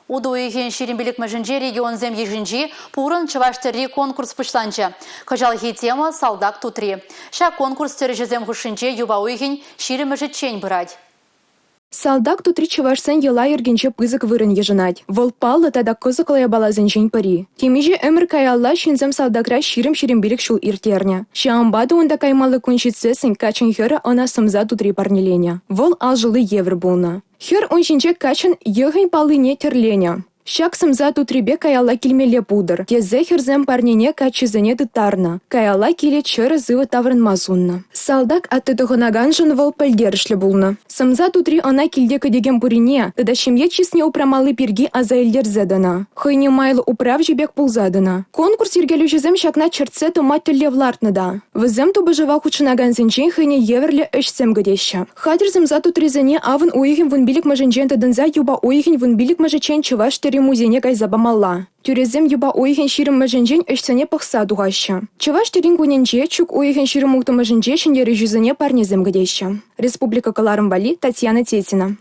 Удуйхен ширембелік мәжінже регионзем ежінже пурын чываштырри конкурс пышланчы. Кажалхи тема салдак тутри. Ша конкурс тережезем хушинче юбауйхен ширемежечень бырать. Салдак тутри чывашсен ела ергенче пызык вырын ежынать. Вол паллы тада кызыклая балазынчен пари. Темиже өмір каялла шинзем салдакра ширим-ширембелік шул иртерня. Шаамбады онда каймалы куншитсесен качын хёры она сымза тутри парнеленя. Вол алжылы евр болна. Хёр оншинче качын егын палыне терленя. Шак сымза тутрибе каялла килмеле пудыр. Тезе херзем парнине качызыне тытарна. Каялла киле чыры зывы таврын мазунна. Салдак атты тұғынаган жын вол пөлдерішлі булна. Сымза тутри она килде кадеген пурине, тада шемье чисне упрамалы пирги азайлер задана. Хыйне майлы управ жебек пулзадана. Конкурс ергелю жезем шакна чыртсе тума тюлле влартнада. Візем тубы жыва хучынаган зінчен хыйне еверле өшсем гдеща. Хадыр сымза тутризене авын уйхин вунбилик мажынчен тадынза юба уйхин вунбилик мажычен чываш музейне кайзабамалла. Тюрезем юба уйхен ширым мәжінжен өшсене пықса дуғаща. Чываш терин куненче чук уйхен ширым уқты мәжінже шындері жүзіне парнезем гдеща. Республика Каларым Вали, Татьяна Тетина.